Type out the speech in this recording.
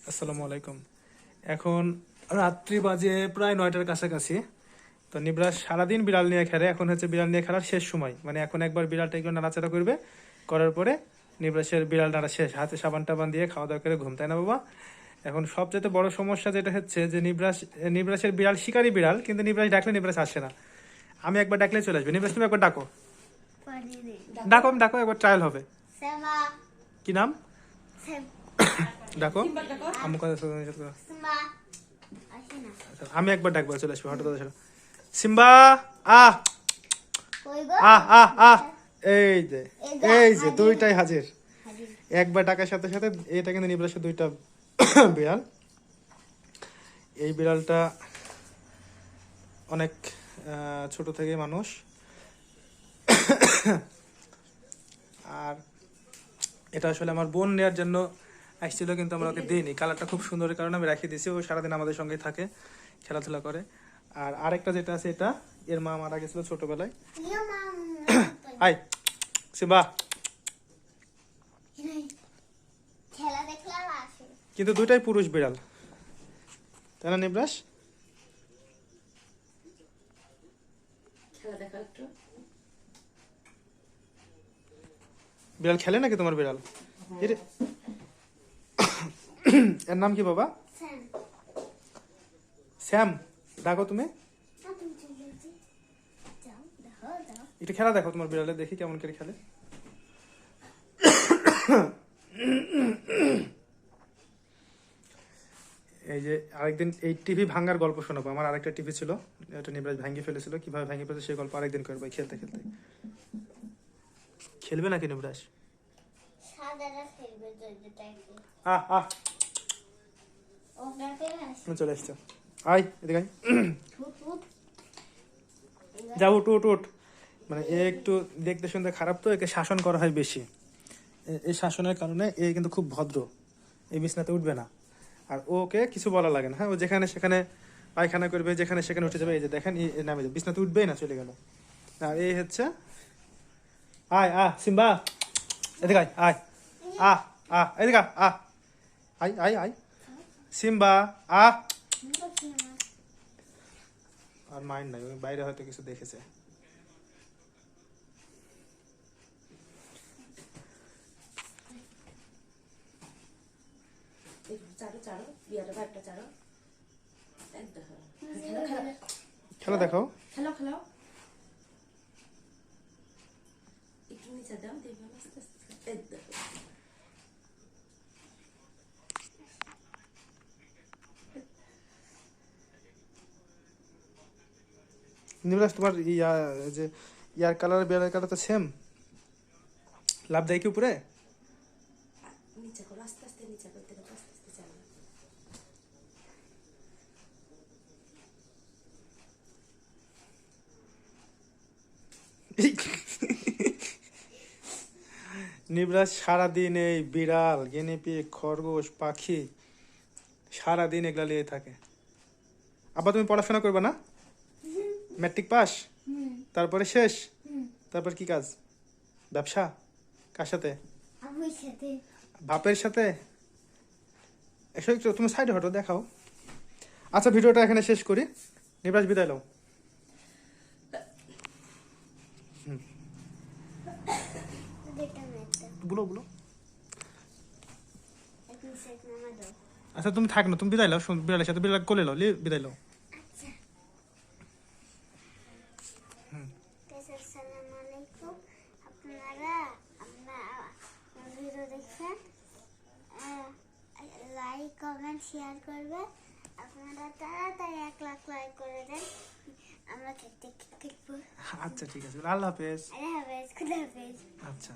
আসসালামু আলাইকুম। এখন রাত্রি বাজে প্রায় 9টার কাছাকাছি। তো নিবরাস সারাদিন বিড়াল নিয়ে খেলে, এখন হচ্ছে বিড়াল নিয়ে খেলার শেষ সময়। মানে এখন একবার বিড়ালটা একটু নাড়াচাড়া করবে, করার পরে নিবরাসের বিড়াল নাড়া শেষ, হাতে সাবান টাবান দিয়ে খাওয়া দাওয়া করে ঘুম, তাই না বাবা? এখন সবচেয়ে বড় সমস্যা যেটা হচ্ছে যে নিবরাসের বিড়াল শিকারি বিড়াল, কিন্তু নিবরাস ডাকলে নিবরাস আসে না। আমি একবার ডাকলে চলে আসবে। নিবরাস তুমি একবার ডাকো, ডাকো ডাকো, একবার ট্রায়াল হবে। কি নাম? ডাকো। আমি আমি একবার ডাকবো, চলে আসবে হঠাৎ। সিম্বা আ আ আ আ এই যে দুইটাই হাজির। একবার ডাকার সাথে সাথে এটা কিন্তু নিবরাসের দুইটা বিড়াল। এই বিড়ালটা অনেক ছোট থেকে মানুষ, আর এটা আসলে আমার বোন নেওয়ার জন্য আসছিল, কিন্তু আমরা ওকে দিইনি। কালারটা খুব সুন্দরের কারণে আমি রেখে দিয়েছি। ও সারাদিন আমাদের সঙ্গে থাকে, খেলাধুলা করে। আর আরেকটা যেটা আছে, এটা এর মা মারা গেছিল ছোটবেলায়। আই সিম্বা, কিন্তু দুইটাই পুরুষ বিড়াল, তাই না নিবরাস? বিড়াল খেলে নাকি তোমার বিড়াল? এর নাম কি বাবা? স্যাম। ডাকো তুমি, একটু খেলা দেখো তোমার বিড়ালে, দেখি কেমন করে খেলে। এই যে আরেকদিন এই টিভি ভাঙার গল্প শোনাবো। আমার আরেকটা টিভি ছিল, এটা নিবরাজ ভাঙিয়ে ফেলেছিল। কিভাবে ভাঙিয়ে ফেলেছে সেই গল্প আরেকদিন করবো খেলতে খেলতে। খেলবে নাকি নিবরাজ? চলে এসছো, আয় এদিকে আয়। যা উঠ উঠ উঠ। মানে এ একটু দেখতে শুনতে খারাপ, তো একে শাসন করা হয় বেশি। এই শাসনের কারণে এ কিন্তু খুব ভদ্র, এই বিছনাতে উঠবে না। আর ওকে কিছু বলা লাগে না। হ্যাঁ, ও যেখানে সেখানে পায়খানা করবে, যেখানে সেখানে উঠে যাবে। এই যে দেখেন, এই নামে যাবে, বিছনাতে উঠবেই না, চলে গেল। আর এই হচ্ছে আয় সিম্বা, এদিকে আয় আয় এদিকে আয় আয় আয় সিম্বা আর মাইন্ড নাই, ওই বাইরে হয়তো কিছু দেখেছে। খেলা দেখাও। নিবরাজ, তোমার যে ইয়ার কালার বেড়ার কালার তো সেম। লাভ দেয় কি উপরে? নিবরাজ সারাদিন এই বিড়াল, গিনিপিগ, খরগোশ, পাখি সারাদিন এগুলা নিয়ে থাকে। আবার তুমি পড়াশোনা করবে না? ম্যাট্রিক পাস, তারপরে শেষ, তারপর কি কাজ? ব্যবসা? কার সাথে? বাপের সাথে? এসো একটু তুমি সাইডে হটো, দেখাও। আচ্ছা, ভিডিওটা এখানে শেষ করি। নিবরাজ বিদায় লও। বলো বলো। আচ্ছা তুমি থাক না, তুমি বিদায় লও। বিড়ালের সাথে বিড়াল কোলে লও, বিদায় লও। লাইক কমেন্ট শেয়ার করবে। আপনারা তাড়াতাড়ি 1 লাখ লাইক করে দেন, আমরা খেলবো। আচ্ছা ঠিক আছে, আল্লাহ হাফেজ। আল্লাহ হাফেজ, খুদা হাফেজ। আচ্ছা।